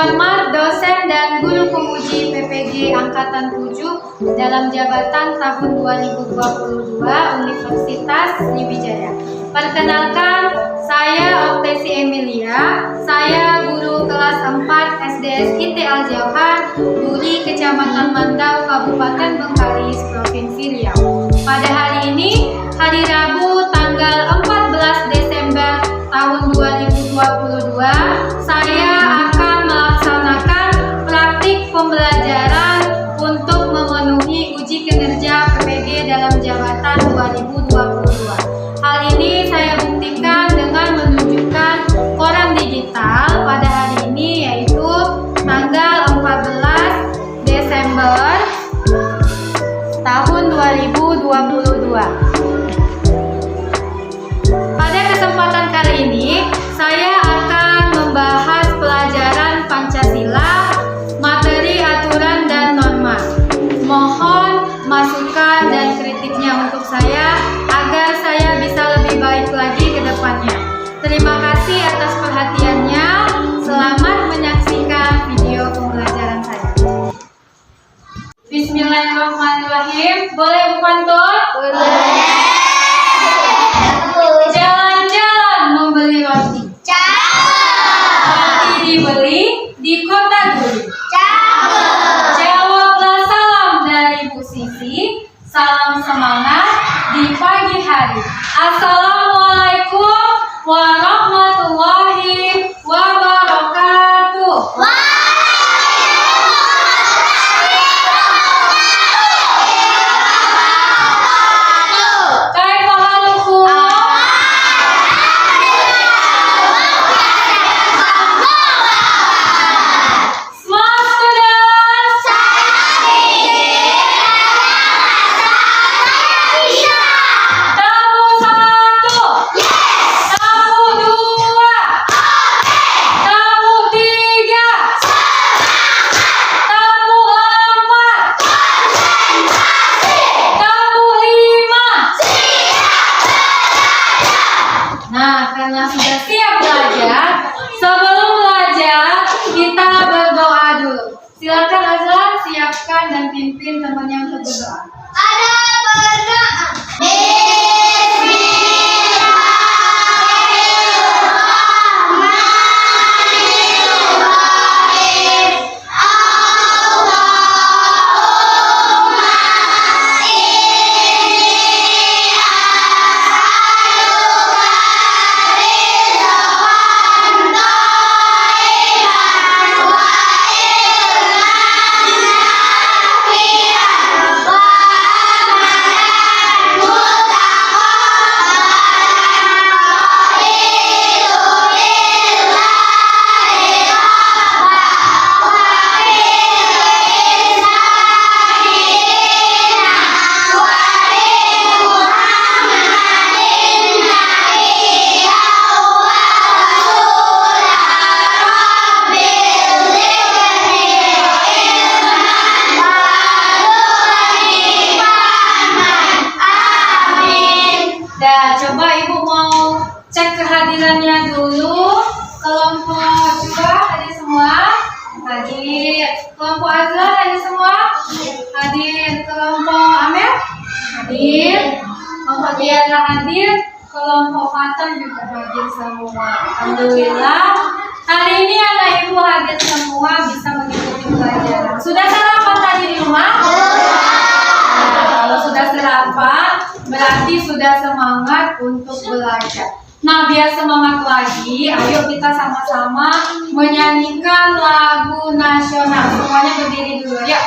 terhormat dosen dan guru pemuji PPG Angkatan 7 dalam jabatan tahun 2022 Universitas Sriwijaya. Perkenalkan, saya Oktesi Emilia, saya guru kelas 4 SDSIT Al-Jauhar, Duri Kecamatan Mandau, Kabupaten Bengkalis, Provinsi Riau. Pada hari ini, hari Rabu tanggal 14 Desember tahun 2022, saya akan melaksanakan praktik pembelajaran untuk memenuhi uji kinerja PPG dalam jabatan 2022. Hal ini saya buktikan dengan menunjukkan koran digital pada hari ini, yaitu tanggal 14 Desember tahun 2022. Pada kesempatan kali ini, saya akan membahas pelajaran Pancasila, materi aturan dan norma. Mohon masukan dan kritiknya untuk saya agar saya bisa lebih baik lagi ke depannya. Terima kasih atas perhatiannya. Selamat menyaksikan video pembelajaran saya. Bismillahirrahmanirrahim. Boleh Bu Pantun? Boleh. Jalan-jalan membeli roti. Roti dibeli di kota Duri. Jawablah salam dari Bu Sisi. Salam semangat di pagi hari. Assalamualaikum warahmatullahi wabarakatuh. Nah, karena sudah siap belajar, sebelum belajar kita berdoa dulu. Silakan Azlan siapkan dan pimpin temannya untuk berdoa. Ada berdoa. Coba Ibu mau cek kehadirannya dulu. Kelompok juga hadir semua? Hadir. Kelompok Azlan hadir semua? Hadir. Kelompok Amel? Hadir. Kelompok Diana hadir. Kelompok Fatan juga hadir semua. Alhamdulillah. Hari ini anak Ibu hadir semua, bisa mengikuti pelajaran. Sudah sarapan tadi di rumah? Nah, kalau sudah sarapan, berarti sudah semangat untuk belajar. Nah, biar semangat lagi, ayo kita sama-sama menyanyikan lagu nasional. Semuanya berdiri dulu, ya.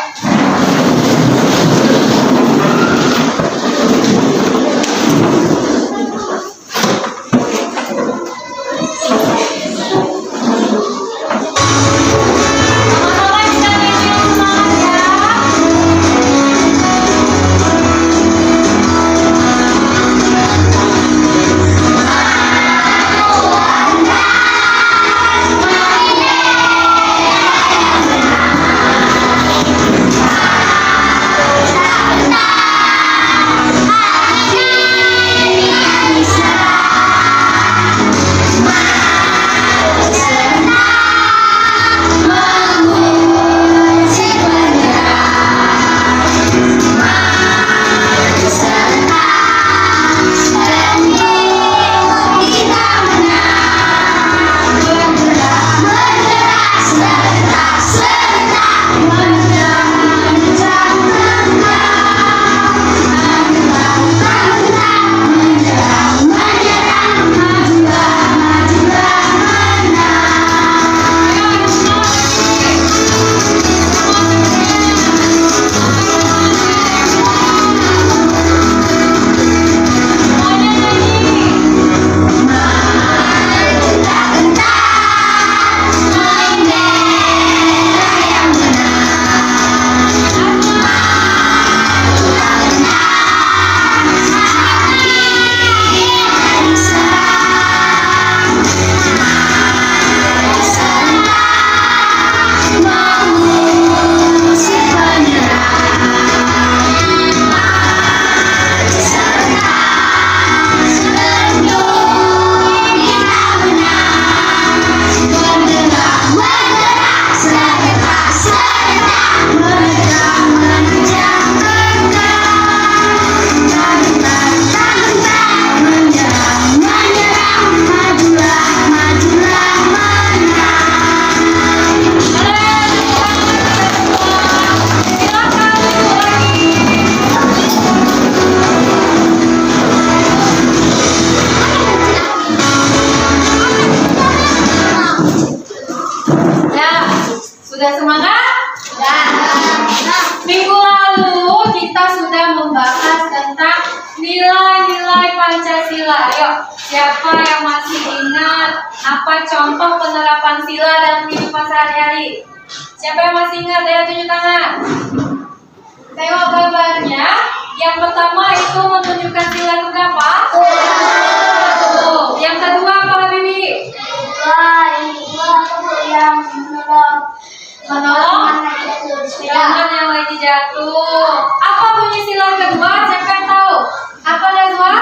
Pancasila. Ayo, siapa yang masih ingat apa contoh penerapan sila dalam kehidupan sehari-hari? Siapa yang masih ingat? Ayo tunjuk tangan. Tengok gambarnya. Yang pertama itu menunjukkan sila keberapa? Tuh. Yang kedua apa, Bibi? Yang Menolong jangan yang lagi jatuh. Apa bunyi sila kedua? Siapa yang tahu? Apa Najwa?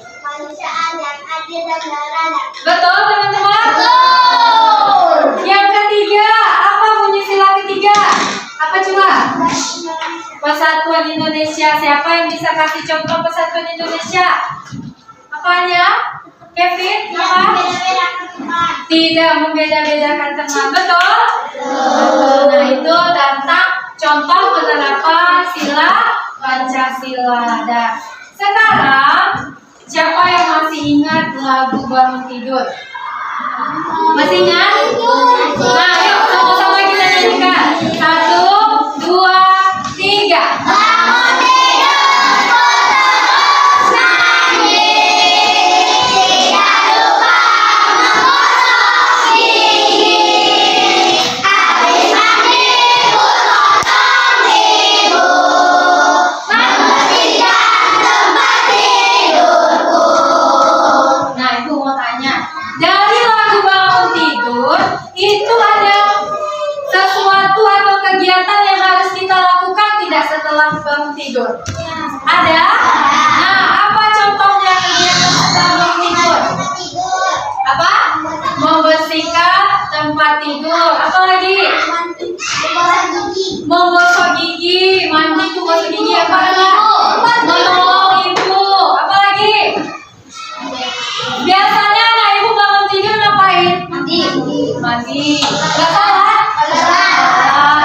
Kemanusiaan yang adil dan beradab. Betul teman-teman? Yang ketiga, apa bunyi sila ketiga? Apa coba? Persatuan Indonesia. Siapa yang bisa kasih contoh Persatuan Indonesia? Apanya? Kevin? Apa? Tidak membeda-bedakan teman. Betul? Nah itu tentang contoh penerapan sila Pancasila. Dan sekarang siapa yang masih ingat lagu Bangun Tidur? Masih ingat? Nah yuk sama-sama kita nyanyikan. 1, 2, 3. Bangun tidur, terus nyanyi, tidak lupa mengosok gigi. Habis mandi tolong ibu, membersihkan tempat tidurku. Nah ibu mau tanya, dari lagu Bangun Tidur itu ada sesuatu atau kegiatan yang harus kita lakukan tidak setelah bangun tidur? Ada? Nah apa contohnya kegiatan setelah bangun tidur? Apa? Membersihkan tempat tidur. Apa lagi? Menggosok gigi. Mandi tuh gosok gigi. Apa lagi? Menolong ibu. Apa lagi? Biasanya anak ibu bangun tidur ngapain? Mandi. Gak salah?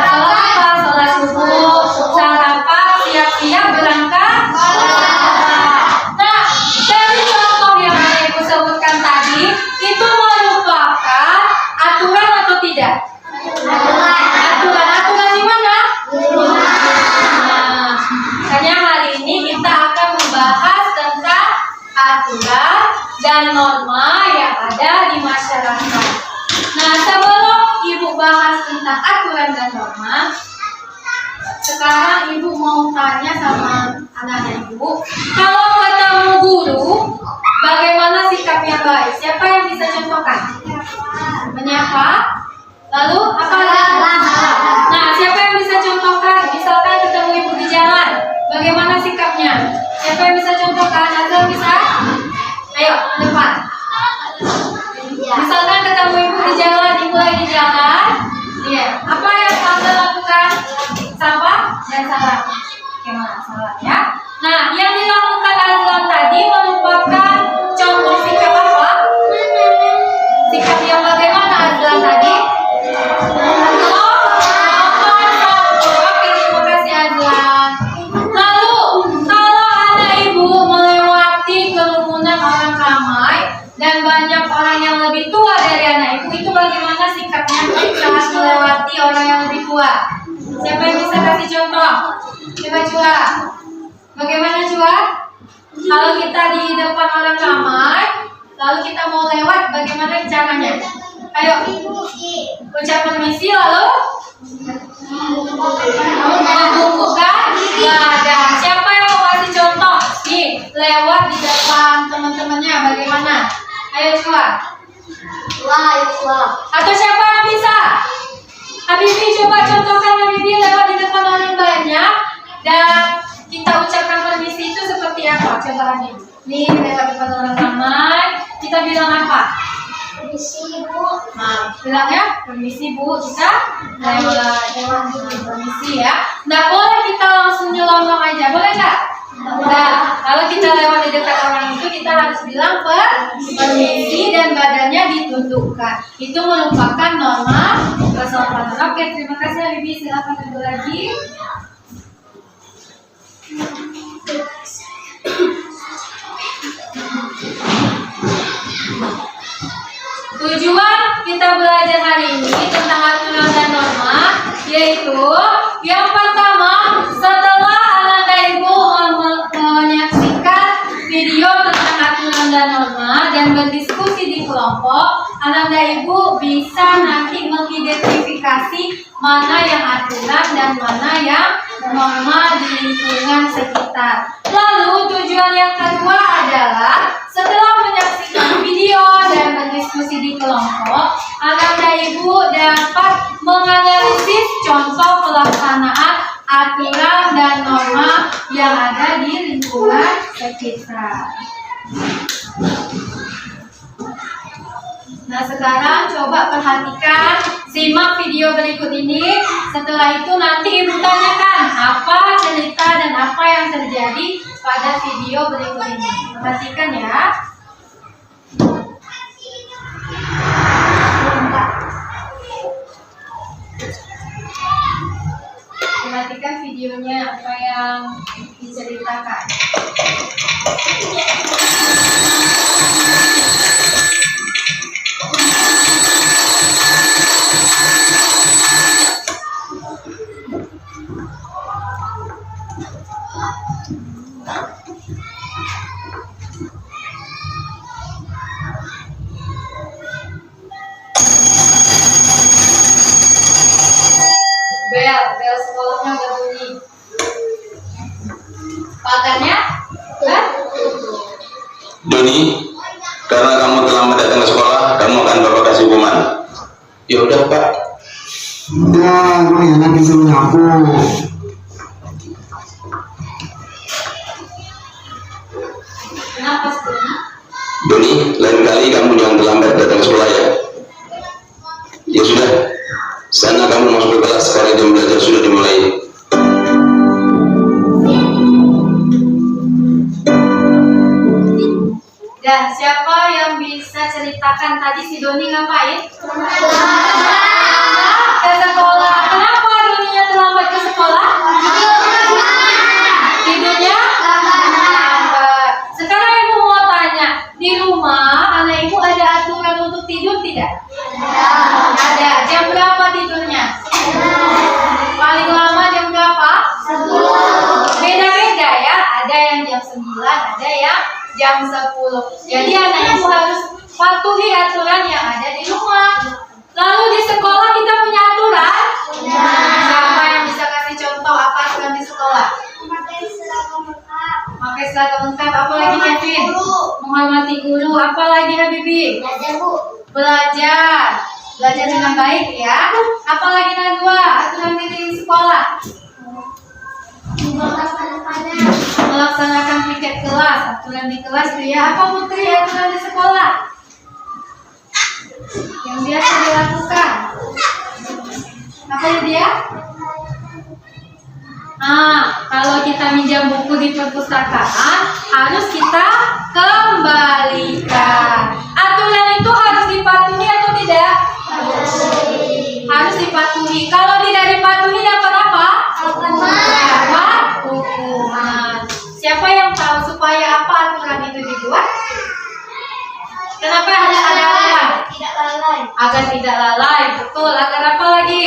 Salah apa? Sholat subuh, sarapan, siap-siap berangkat. Nah, dari contoh yang anak ibu sebutkan tadi, itu merupakan aturan atau tidak? Aturan di mana? Nah, makanya hari ini kita akan membahas tentang aturan dan norma yang ada di masyarakat. Nah, sebelum ibu bahas tentang aturan dan norma, sekarang ibu mau tanya sama anak ibu, kalau ketemu guru, bagaimana sikap yang baik? Siapa yang bisa contohkan? Menyapa. Lalu apa lagi? Nah, siapa yang bisa contohkan? Misalkan ketemu ibu di jalan, bagaimana sikapnya? Siapa yang bisa contohkan? Azal bisa? Ayo, depan. Misalkan ketemu ibu di jalan, ibu lagi di jalan, iya. Apa yang Azal lakukan? Sabar dan sabar. Oke, salah ya. Nah, yang dilakukan Azlan tadi merupakan contoh sikap apa? Sikap yang bagaimana Azlan tadi? Oke, terima kasih Azlan. Lalu, kalau anak ibu melewati kerumunan orang ramai dan banyak orang yang lebih tua dari anak ibu, itu bagaimana sikapnya saat melewati orang yang lebih tua? Siapa yang bisa kasih contoh? Coba Cua. Bagaimana Cua? Kalau kita di depan orang ramai, lalu kita mau lewat, bagaimana caranya? Ayo, ucap permisi lalu membukukan badan. Siapa yang mau kasih contoh? Nih, lewat di depan teman-temannya, bagaimana? Ayo Cua. Atau siapa yang bisa? Habibi coba contohkan Habibi lewat di depan orang banyak dan kita ucapkan permisi itu seperti apa? Coba Habibi. Nih lewat depan orang ramai, kita bilang apa? Permisi Bu. Nah, bilang ya, permisi Bu, kita lewat permisi ya. Nggak boleh kita langsung nyelonong aja, boleh nggak? Nah, kalau kita lewat di dekat orang itu kita harus bilang permisi dan badannya ditundukkan. Itu merupakan norma kesopanan. Oke, terima kasih Habibi. Silakan duduk lagi. Tujuan kita belajar hari ini tentang aturan dan norma, yaitu yang pertama, setelah anak ibu menyaksikan dan norma dan berdiskusi di kelompok, anak dan ibu bisa nanti mengidentifikasi mana yang aturan dan mana yang norma di lingkungan sekitar. Lalu tujuan yang kedua adalah setelah menyaksikan video dan berdiskusi di kelompok, anak dan ibu dapat menganalisis contoh pelaksanaan aturan dan norma yang ada di lingkungan sekitar. Nah, sekarang coba perhatikan, simak video berikut ini. Setelah itu nanti ibu tanyakan apa cerita dan apa yang terjadi pada video berikut ini. Perhatikan ya. Perhatikan videonya apa yang diceritakan. Bel sekolahnya udah bunyi. Pagarnya? Hah? Doni, karena kamu terlambat datang ke sekolah, kamu akan bapak kasih hukuman. Ya udah Pak. Udah, gue enak disuruh nyapu. Kenapa sih? Doni, lain kali kamu jangan terlambat datang ke sekolah ya. Ya sudah, sana kamu masuk ke kelas, sekarang jam belajar sudah dimulai. Dan siapa yang bisa ceritakan tadi si Doni ngapain? Ke sekolah. Kenapa Doninya terlambat ke sekolah? Tidurnya lambat. Sekarang ibu mau tanya, di rumah anak ibu ada aturan untuk tidur tidak? Ada. Jam berapa tidurnya? Paling lama jam berapa? 10. Beda-beda ya. Ada yang jam 9, ada yang jam 10. Jadi anak ibu harus patuhi aturan yang ada di rumah. Lalu di sekolah kita punya aturan? Siapa yang bisa kasih contoh apa aturan di sekolah? Memakai seragam lengkap. Pakai seragam lengkap. Apa lagi Kevin? Menghormati guru. Apa lagi Habibi? Belajar, Bu. Belajar. Belajar dengan baik ya. Apa lagi Najwa? Aturan di sekolah? Melaksanakan piket kelas, aturan di kelas itu ya. Apa Putri aturan di sekolah yang biasa dilakukan? Apa ya dia? Kalau kita minjam buku di perpustakaan harus kita kembalikan. Aturan itu harus dipatuhi atau tidak? Harus dipatuhi. Kalau tidak dipatuhi dapat apa? Dapat hukuman. Siapa yang tahu supaya apa aturan itu dibuat? Kenapa harus ada aturan? Tidak lalai. Agar tidak lalai, betul. Agar apa lagi?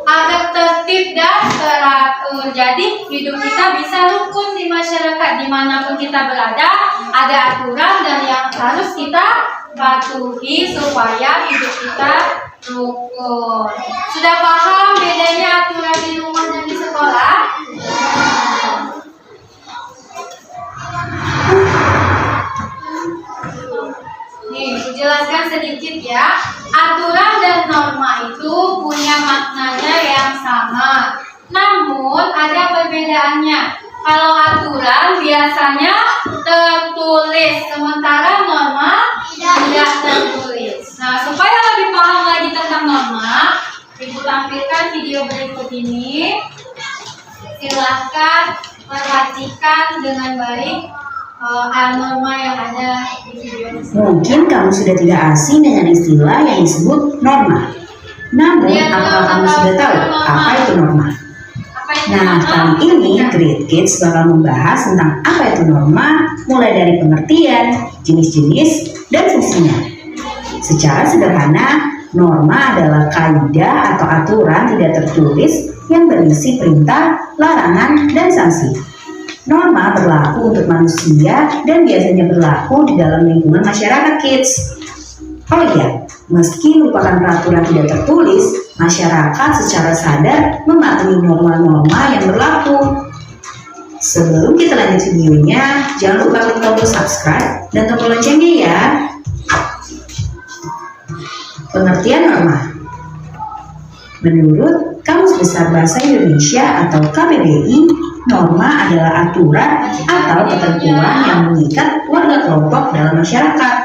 Agar tertib dan teratur. Jadi hidup kita bisa rukun di masyarakat. Dimanapun kita berada, ada aturan dan yang harus kita patuhi supaya hidup kita rukun. Sudah paham bedanya aturan di rumah dan di sekolah? Nih, jelaskan sedikit ya. Aturan dan norma itu punya maknanya yang sama. Namun ada perbedaannya. Kalau aturan biasanya tertulis, sementara norma tidak tertulis. Nah, supaya lebih paham lagi tentang norma, ibu tampilkan video berikut ini. Silahkan perhatikan dengan baik norma yang ada di video ini. Mungkin kamu sudah tidak asing dengan istilah yang disebut norma. Namun, apakah kamu sudah tahu apa itu norma? Nah, kali ini Great Kids bakal membahas tentang apa itu norma, mulai dari pengertian, jenis-jenis, dan fungsinya. Secara sederhana, norma adalah kaidah atau aturan tidak tertulis yang berisi perintah, larangan, dan sanksi. Norma berlaku untuk manusia dan biasanya berlaku di dalam lingkungan masyarakat, kids. Oh iya, meski merupakan peraturan tidak tertulis, masyarakat secara sadar mematuhi norma-norma yang berlaku. Sebelum kita lanjut videonya, jangan lupa klik tombol subscribe dan tombol loncengnya ya. Pengertian norma. Menurut Kamus Besar Bahasa Indonesia atau KBBI, norma adalah aturan atau ketentuan yang mengikat warga kelompok dalam masyarakat.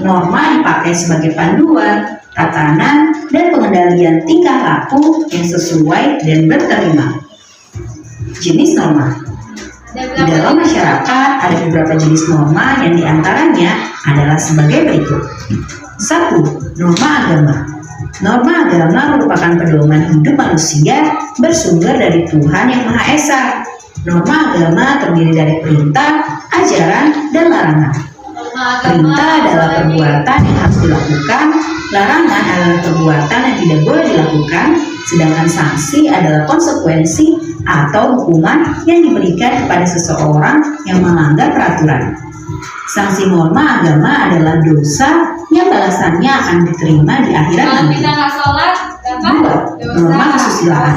Norma dipakai sebagai panduan, tatanan, dan pengendalian tingkah laku yang sesuai dan berterima. Jenis norma. Di dalam masyarakat ada beberapa jenis norma yang diantaranya adalah sebagai berikut. 1. Norma agama. Norma agama merupakan pedoman hidup manusia bersumber dari Tuhan Yang Maha Esa. Norma agama terdiri dari perintah, ajaran, dan larangan. Perintah adalah perbuatan yang harus dilakukan, larangan adalah perbuatan yang tidak boleh dilakukan, sedangkan sanksi adalah konsekuensi atau hukuman yang diberikan kepada seseorang yang melanggar peraturan. Sanksi norma agama adalah dosa yang balasannya akan diterima di akhirat nanti. 2. Norma kesusilaan.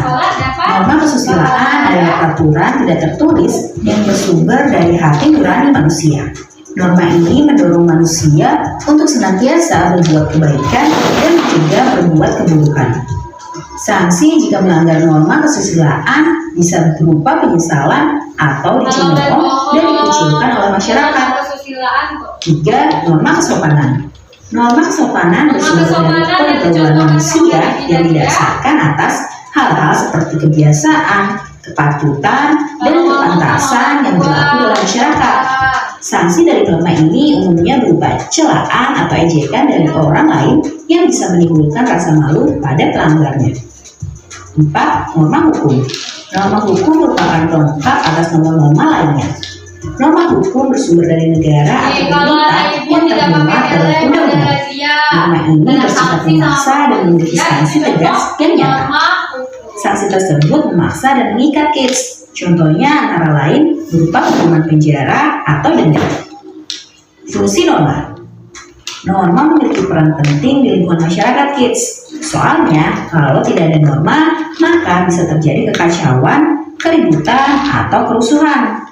Norma kesusilaan adalah peraturan tidak tertulis yang bersumber dari hati nurani manusia. Norma ini mendorong manusia untuk senantiasa berbuat kebaikan dan mencegah berbuat keburukan. Sanksi jika melanggar norma kesusilaan bisa berupa penyesalan atau dicemooh dan dikucilkan oleh masyarakat. 3. Norma kesopanan. Norma kesopanan bersumber dari pengetahuan manusia yang didasarkan atas hal-hal seperti kebiasaan, kepatutan, dan kepantasan yang berlaku dalam masyarakat. Sanksi dari norma ini umumnya berupa celaan atau ejekan dari orang lain yang bisa menimbulkan rasa malu pada pelanggarnya. 4. Norma hukum. Norma hukum merupakan pelengkap atas norma-norma lainnya. Norma hukum bersumber dari negara atau pemerintah yang termuat dalam undang-undang. Norma ini bersifat memaksa dan memiliki sanksi tegas dan nyata. Sanksi tersebut memaksa dan mengikat, kids. Contohnya antara lain berupa hukuman penjara atau denda. Fungsi norma. Norma memiliki peran penting di lingkungan masyarakat, kids. Soalnya kalau tidak ada norma, maka bisa terjadi kekacauan, keributan, atau kerusuhan.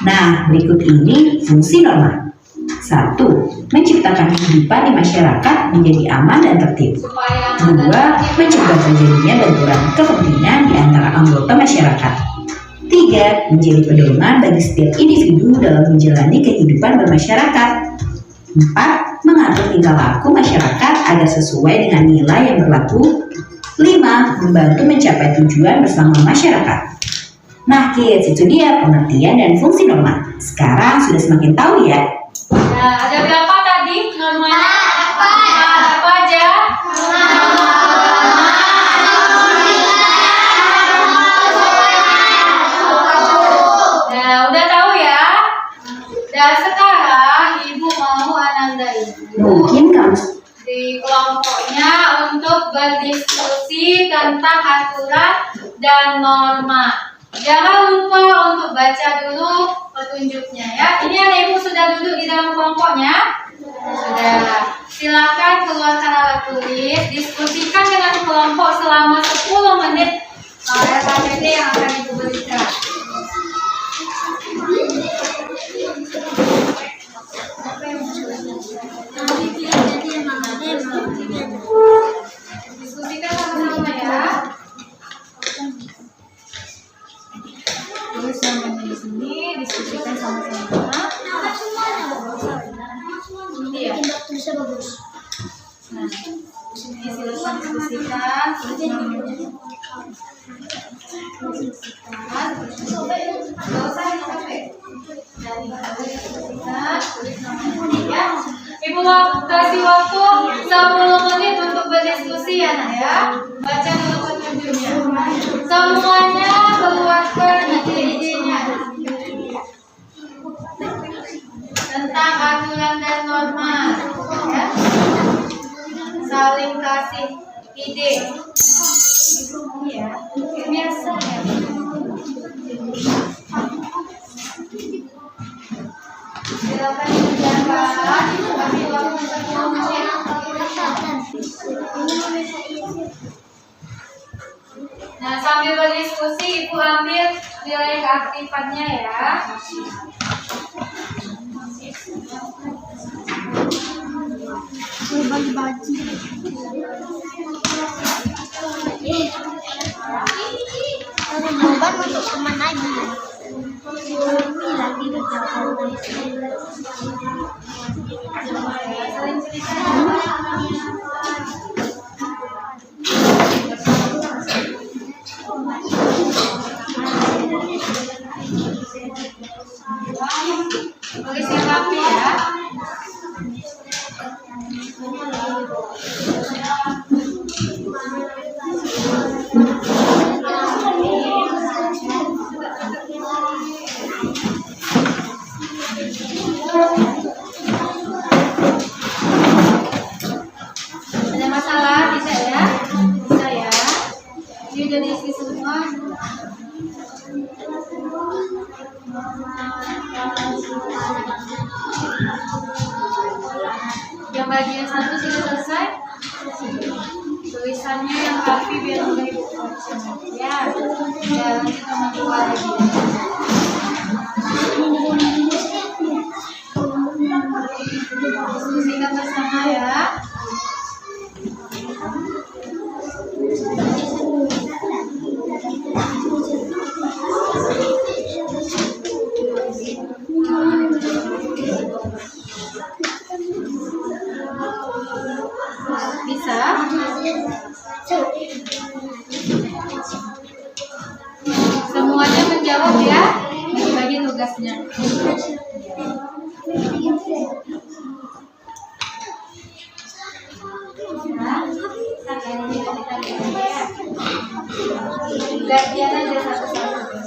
Nah, berikut ini fungsi norma. 1. Menciptakan kehidupan di masyarakat menjadi aman dan tertib. 2. Mencegah terjadinya benturan kepentingan di antara anggota masyarakat. 3. Menjadi pedoman bagi setiap individu dalam menjalani kehidupan bermasyarakat. 4. Mengatur tingkah laku masyarakat agar sesuai dengan nilai yang berlaku. 5. Membantu mencapai tujuan bersama masyarakat. Nah, kids, itu dia pengertian dan fungsi norma. Sekarang sudah semakin tahu ya. Nah, ada berapa tadi normanya? Apa aja? Nah, udah tahu ya? Dan sekarang Ibu mau Ananda Ibu Mungkin kamu di kelompoknya untuk berdiskusi tentang aturan dan norma. Jangan lupa untuk baca dulu petunjuknya ya. Ini anak ibu sudah duduk di dalam kelompoknya? Sudah. Silakan keluarkan alat tulis, diskusikan dengan kelompok selama 10 menit RKPD yang akan ibu berikan. Diskusikan sama-sama ya. Tulis namanya di sini, diskusikan sama-sama. Iya. Nah, ini silakan diskusikan. Tulis namanya. Nggak usah capek. Dari diskusikan, tulis namanya ya. Ibu kasih waktu 10 menit untuk berdiskusi ya, nak ya. Baca dulu petunjuknya. Semuanya keluarkan ide-idenya tentang aturan dan norma ya. Saling kasih ide ya, biasa ya. Nah, sambil berdiskusi, Ibu ambil nilai keaktifannya ya. Beban untuk teman lagi. Lagi di Jakarta. Saling cerita. Tulis yang rapi ya. Ada masalah? Bisa ya? Bisa ya? Ini udah diisi semua. Yang bagian satu sudah selesai. Tulisannya yang rapi biar mudah Ibu baca. Ya, nanti teman tua lagi. Diskusikan bersama ya. Bisa? Semuanya menjawab ya. Bagi tugasnya. Gantian aja satu-satu.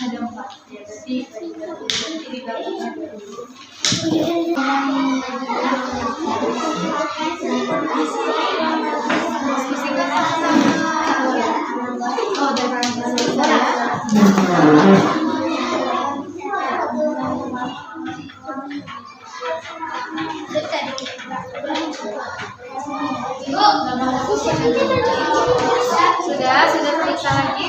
Ada 4. Jadi bagusnya. Sudah periksa lagi.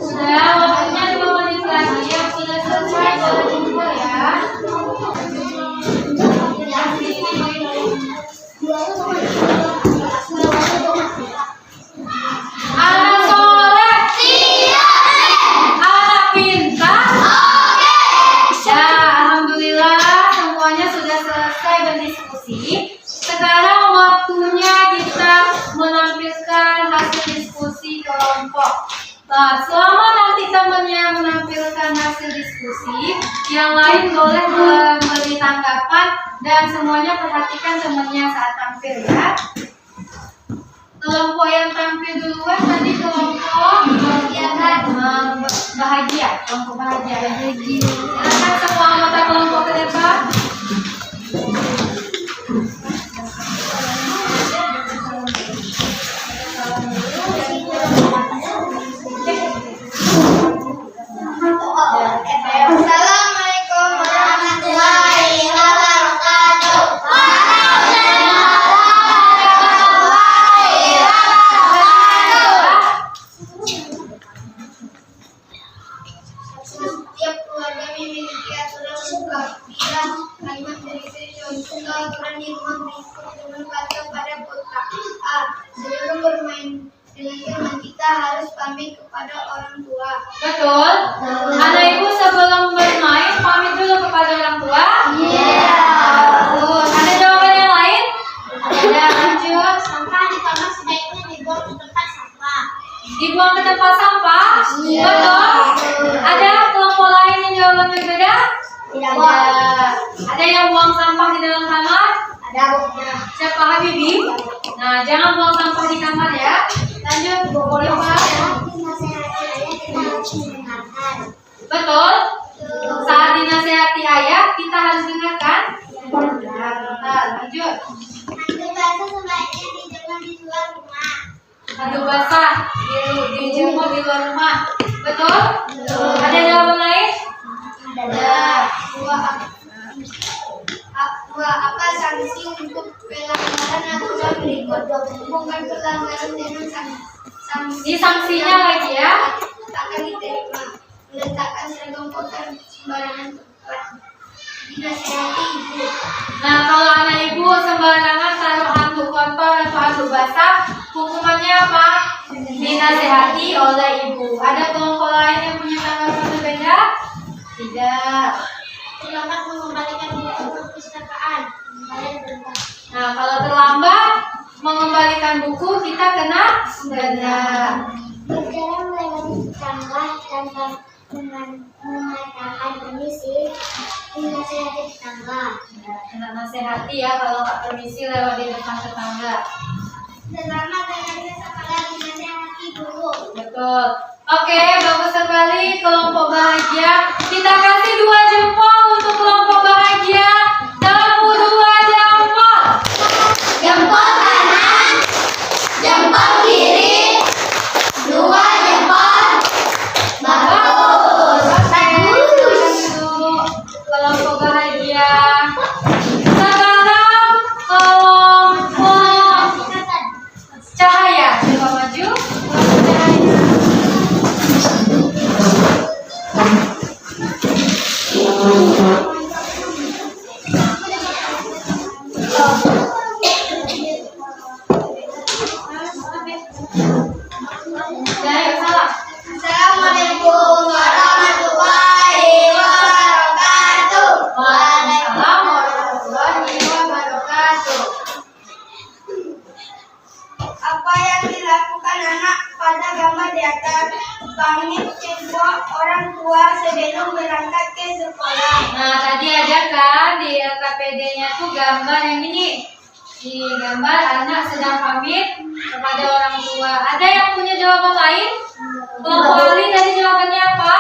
Sudah, waktunya 5 menit lagi. Yang sudah selesai boleh tunggu ya. Anak soleh, anak pintar. Ya, alhamdulillah semuanya sudah selesai berdiskusi. Sekarang waktunya kita menampilkan hasil diskusi kelompok. Nah, selama nanti temannya menampilkan hasil diskusi, yang lain boleh memberi tanggapan dan semuanya perhatikan temannya saat tampil ya. Kelompok yang tampil duluan tadi kelompok bahagia, kelompok bahagia. Silakan semua anggota kelompok ke depan. Assalamualaikum warahmatullahi wabarakatuh. Setiap keluarga memiliki aturan buka pikiran, kalimat berisi contoh aturan di rumah berikut dengan kata pada kotak A. Sebelum bermain dengan teman kita harus pamit kepada orang tua. Betul? Anak ibu sebelum bermain pamit dulu kepada orang tua? Iya. Betul. Ada jawaban yang lain? Ada, lanjut. Sampah di kamar sebaiknya dibuang ke tempat sampah. Dibuang ke tempat sampah? Iya. Betul. Ada kelompok lain yang jawaban berbeda? Tidak Ada. Ada yang buang sampah di dalam kamar? ada buknya. Siapa Habibi? Nah, jangan buang sampah di kamar ya. Lanjut, boleh Pak? Betul? Saat dinasehati ayah, kita harus dengarkan? Nah, lanjut. Hantu basah sebaiknya dijemur di luar rumah. Hantu basah dijemur di luar rumah. Betul? Ada jawaban lain? Ada. Dua apa sanksi untuk pelanggaran aturan berikut. Bukan pelanggaran dengan sanksi. Ini sanksinya lagi ya. Akan diterima. Meletakkan seragam kotor sembarangan tempat. Dinasihati ibu. Nah, kalau anak ibu sembarangan taruh handuk kotor atau handuk basah, hukumannya apa? Dinasihati oleh ibu. Ada kelompok lain yang punya tanggapan berbeda? Tidak. Terlambat mengembalikan buku perpustakaan. Nah, kalau terlambat mengembalikan buku, kita kena denda. Berjalan melewati tetangga tanpa mengatakan permisi, dinasihati tetangga. Nah, kena nasihati ya kalau nggak permisi lewat di depan tetangga. Selamat dengan sekolah dinasihati dulu. Betul. Oke, bagus sekali kelompok bahagia. Kita kasih 2 jempol untuk kelompok bahagia. Tepuk 2 jempol. Jempol kanan, jempol kiri, 2 jempol. Bagus. Oke, dulu kelompok bahagia. Sekarang kelompok cahaya. Coba maju. Kelompok cahaya. Cahaya salah. Assalamualaikum warahmatullahi wabarakatuh. Waalaikumsalam warahmatullahi wabarakatuh. Apa yang dilakukan anak pada gambar di atas? Pamit kedua orang tua sebelum berangkat ke sekolah. Nah, tadi ada kan di LKPD-nya tuh gambar yang ini. Di gambar anak sedang pamit kepada orang tua. Ada yang punya jawaban lain? Kelompok Ali tadi jawabannya apa?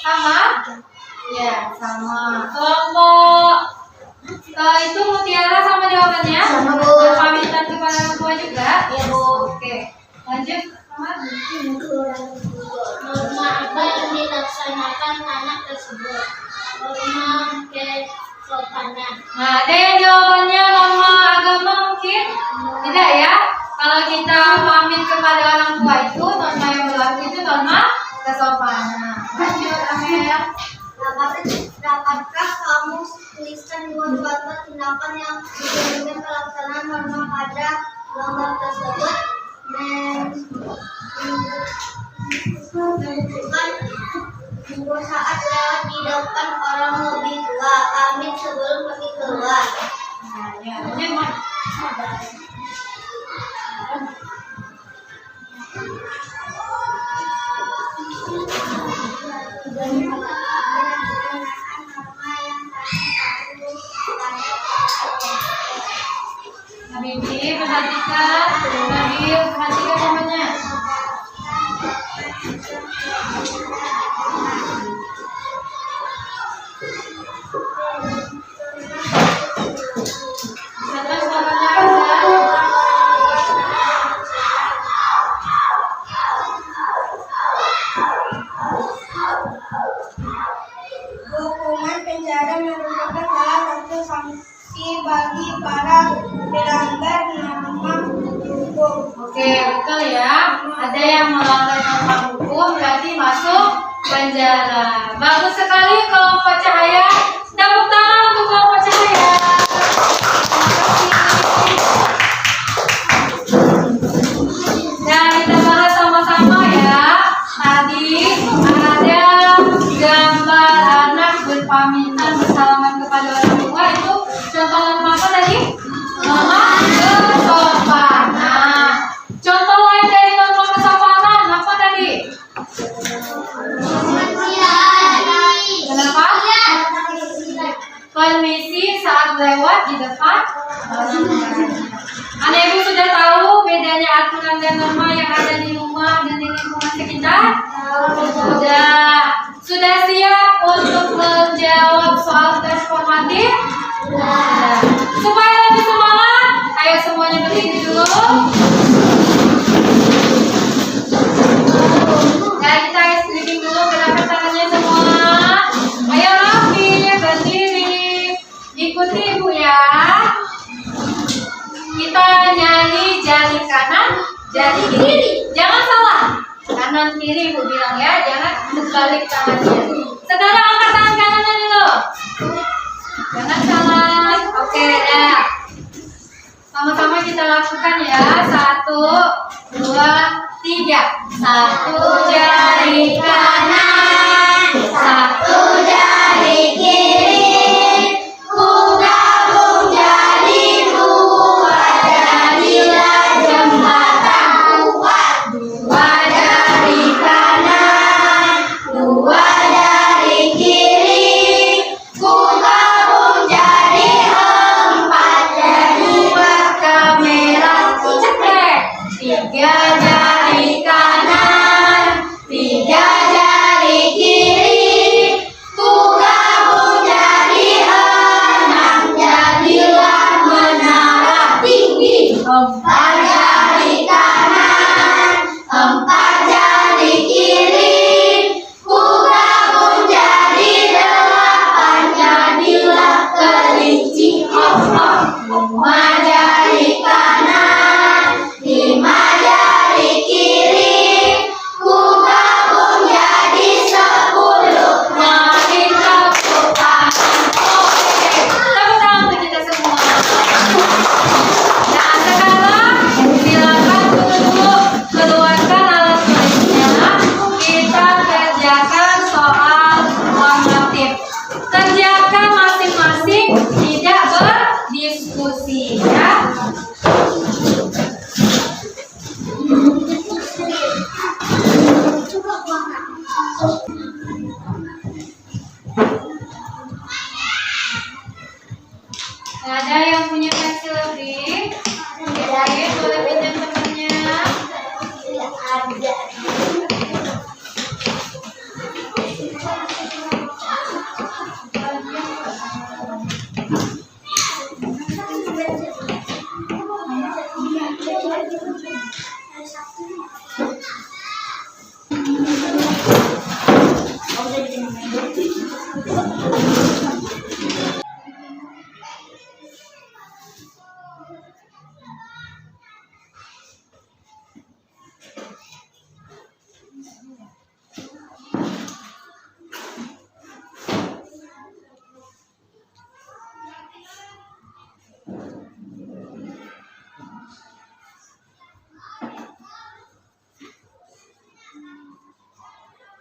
Sama? Ya, sama. Kelompok itu Mutiara sama jawabannya? Sama, Bu. Pamitan kepada orang tua juga? Iya, Bu. Oke. Lanjut. Sama? Norma apa yang dilaksanakan anak tersebut? Norma kesopanan. Nah, ada yang jawabannya norma agama mungkin? Tidak ya? Kalau kita pamit kepada orang tua itu, norma yang berlaku itu norma kesopanan. Lanjut, Amel. Dapatkah kamu tuliskan 2 contoh tindakan yang dijadikan pelaksanaan norma pada gambar tersebut? Menunjukkan ibu saat lewat di depan orang lebih tua, pamit sebelum pergi keluar. Nah, ya, lanjut, Mak. Habibie, perhatikan. Nabil, perhatikan namanya. Setelah suaranya ada. Hukuman penjara merupakan salah satu sanksi bagi para pelanggar norma hukum. Oke, betul ya. Ada yang melanggar norma hukum berarti masuk penjara. Bagus sekali kelompok cahaya. Tepuk tangan untuk kelompok cahaya. Nah, kita bahas sama-sama ya. Tadi ada gambar anak berpamitan bersalaman kepada orang tua, itu contoh norma apa tadi? Norma kesopanan. Contoh lain dari norma kesopanan apa tadi? Kenapa? Permisi saat lewat di depan orang lain. Anak ibu sudah tahu bedanya aturan dan norma yang ada di rumah dan di lingkungan sekitar? Sudah siap untuk menjawab soal tes formatif? Sudah. Supaya lebih semangat, ayo semuanya berdiri dulu. Nah, kita stretching dulu, gerakan tangannya semua. Ayo Rafi, berdiri. Ikuti ibu ya. Kita nyanyi jari kanan, jari kiri. Jangan salah. Kanan kiri ibu bilang ya, jangan berbalik tangannya. Sekarang angkat tangan kanannya dulu. Jangan salah. Oke ya. Sama-sama kita lakukan ya. 1, 2, 3. 1 jari kanan, 1 jari kiri. Ku gabung jadi 2, jadilah jembatan. 2 jari kanan, 2 jari kiri. Ku gabung jadi 4, jadilah kamera. Cekrek. 3 jari kanan, 3 jari kiri. Ku gabung jadi 6, jadilah menara tinggi. 4 jari kanan, 4 jari kiri. Ku gabung jadi 8, jadilah kelinci. 5 jari kanan, 5 jari kiri. Ku gabung jadi 10, mari tepuk tangan. Oke, tepuk tangan untuk kita semua. Nah sekarang silakan dulu keluarkan alat tulisnya. Kita kerjakan soal formatif. Kerjakan masing-masing, tidak berdiskusi ya. Ada yang punya pensil lebih? Oke, boleh pinjam temannya.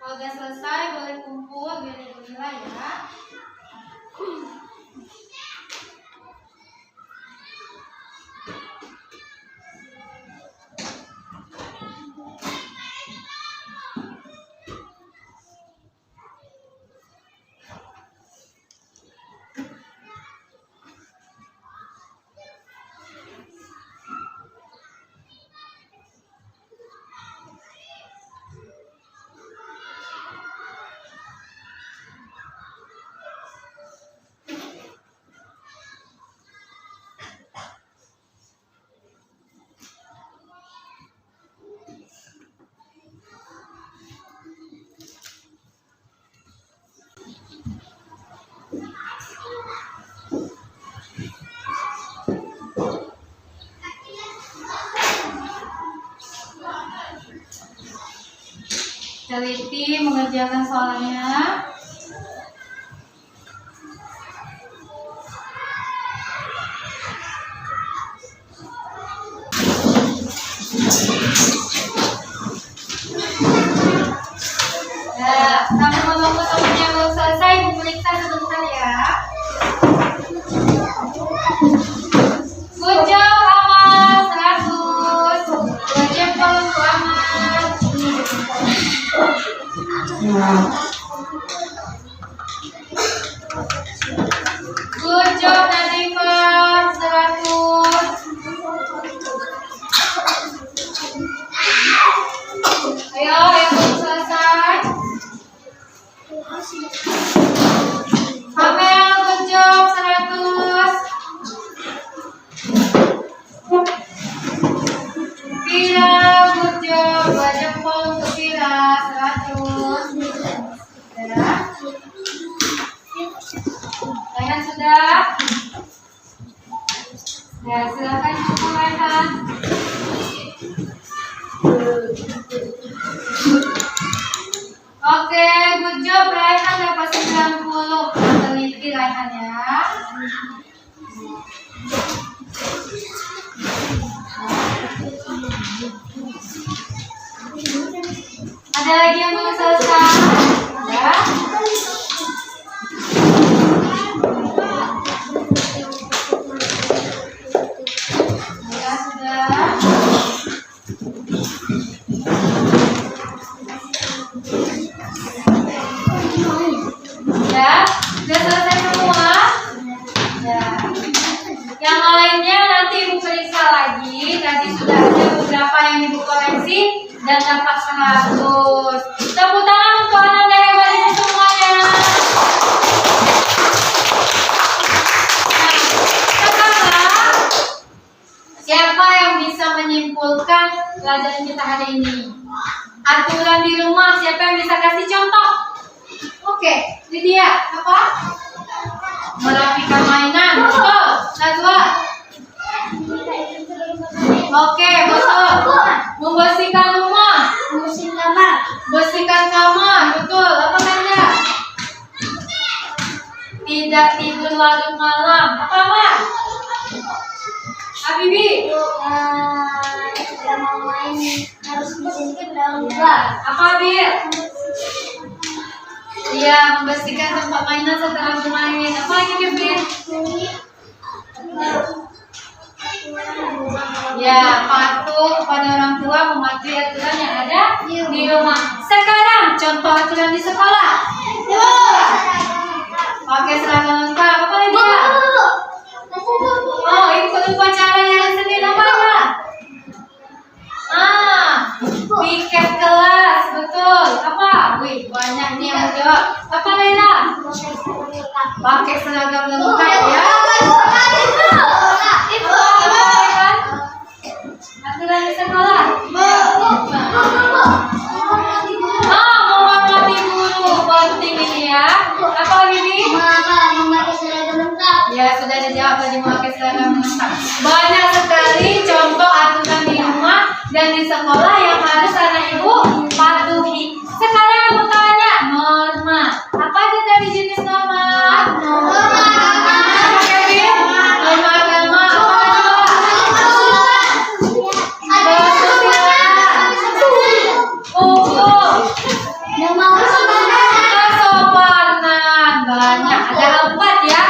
Kalau udah selesai boleh kumpul biar ibu nilai ya. Teliti mengerjakan soalnya. Nah, sambil menunggu temennya belum selesai, ibu periksa sebentar ya. Good job, Amal, 100. Good job kalau Amal. Ya, silakan Ibu Raihan. Oke, good job Raihan dapat 90. Teliti Raihan ya. Ada lagi yang belum selesai? Ada? Ya, sudah. Ya, sudah selesai semua? Ya. Yang lainnya nanti Ibu periksa lagi. Tadi sudah ada beberapa yang Ibu koreksi dan dapat 100. Tepuk tangan untuk anak dan hebat Ibu semuanya. Nah, sekarang siapa yang bisa menyimpulkan pelajaran kita hari ini? Aturan di rumah, siapa yang bisa kasih contoh? Oke, Lydia, apa? Merapikan mainan, betul. Najwa. Oke, betul. Membersihkan rumah. Bersihkan kamar, betul. Apa saja? Tidak tidur larut malam. Apa Mak? Habibi. Apa Bir? Iya, membersihkan tempat mainan setelah bermain. Apa lagi Bir? Ya, patuh kepada orang tua, mematuhi aturan yang ada di rumah. Sekarang contoh aturan di sekolah. Pakai seragam lengkap. Apa lagi ya? Oh, ikut upacara yang Senin apa? Piket kelas, betul. Apa? Wih, banyak nih yang jawab. Apa Lela? Pakai seragam lengkap ya. Aturan di sekolah. Menghormati guru, penting ini ya. Apa lagi nih? Ya, sudah dijawab tadi memakai seragam lengkap. Banyak sekali contoh aturan di rumah dan di sekolah yang harus anak ibu patuhi. Sekarang aku tanya, norma. Apa aja tadi jenis norma? Norma Kevin? Norma agama. Apa kesopanan. Banyak. Ada 4 ya.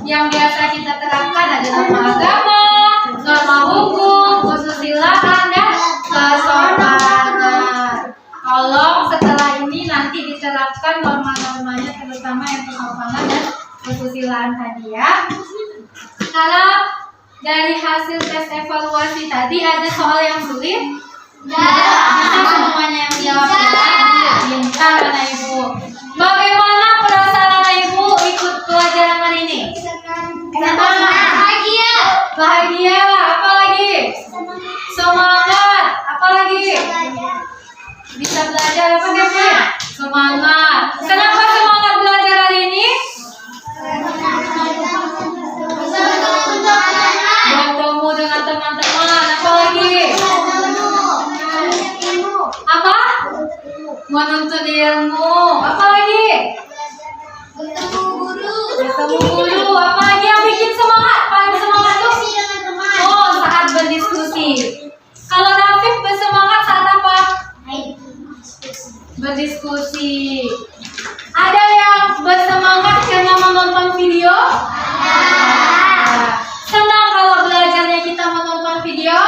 Yang biasa kita terapkan ada norma agama, norma hukum, kesusilaan, dan kesopanan. Tolong setelah ini nanti diterapkan norma-normanya, terutama yang kesopanan dan kesusilaan tadi ya. Sekarang dari hasil tes evaluasi tadi ada soal yang sulit? Bisa semuanya yang jawab ya. Pintar anak ibu. Bagaimana perasaan anak ibu ikut pelajaran hari ini? Bahagia. Apa lagi? Semangat. Apa lagi? Bisa belajar apa Kevin? Semangat. Kenapa semangat belajar hari ini? Bertemu dengan teman-teman. Apa lagi? Apa? Menuntut ilmu. Apa lagi? Bertemu guru. Apa lagi yang bikin semangat? Paling semangat tuh? Oh, saat berdiskusi. Kalau Rafif bersemangat saat apa? Berdiskusi. Ada yang bersemangat karena menonton video? Senang kalau belajarnya kita menonton video?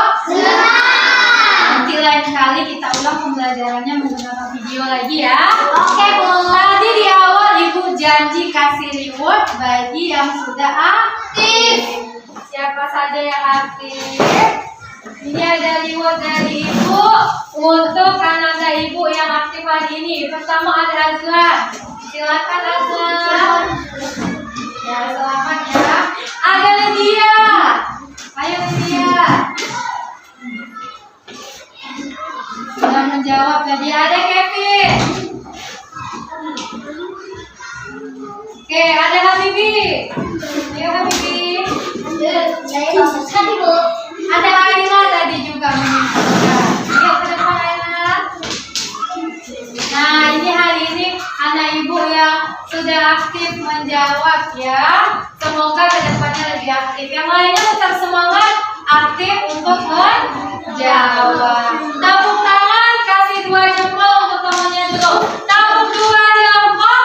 Nanti lain kali kita ulang pembelajarannya menggunakan video lagi ya. Oke, tadi di awal Ibu janji kasih reward bagi yang sudah aktif. Siapa saja yang aktif? Ini ada reward dari Ibu untuk anak ibu yang aktif hari ini. Pertama ada Azlan. Silakan Azlan. Ya, selamat ya. Ada Lydia. Ayo Lydia. Sudah menjawab tadi. Ada Kevin. Oke, ada Habibi. Ayo Habibi. Ada Ayla tadi juga menginfokan. Yuk ke depan Ayla. Nah ini hari ini anak ibu yang sudah aktif menjawab ya. Semoga kedepannya lebih aktif. Yang lainnya tetap semangat aktif untuk menjawab. Tepuk tangan, kasih 2 jempol untuk temannya dulu. Tepuk 2 jempol.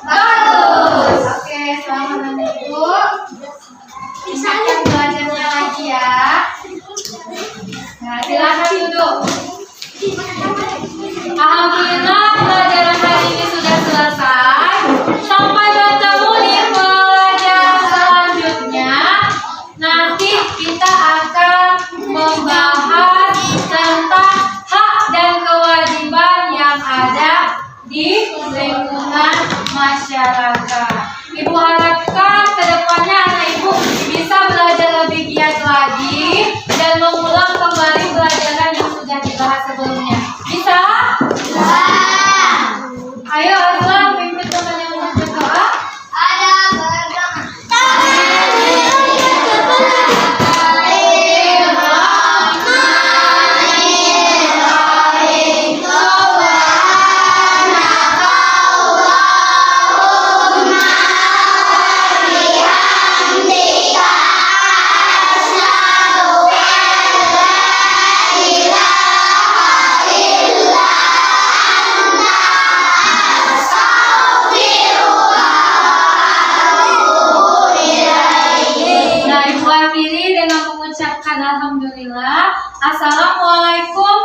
Bagus. Oke, selamat anak ibu. Lanjut belajarnya lagi ya. Nah, silakan duduk. Alhamdulillah pelajaran hari ini sudah selesai. Sampai bertemu di pelajaran selanjutnya. Nanti kita akan membahas tentang hak dan kewajiban yang ada di lingkungan masyarakat. Ibu harapkan kedepannya anak ibu bisa belajar lebih giat lagi dan mengulang kembali pelajaran yang sudah dibahas sebelumnya. Bisa? Bisa. Ayo Azla, pimpin teman yang mau berdoa. Ada berdoa. Nah, ibu akhiri dengan mengucapkan alhamdulillah. Assalamualaikum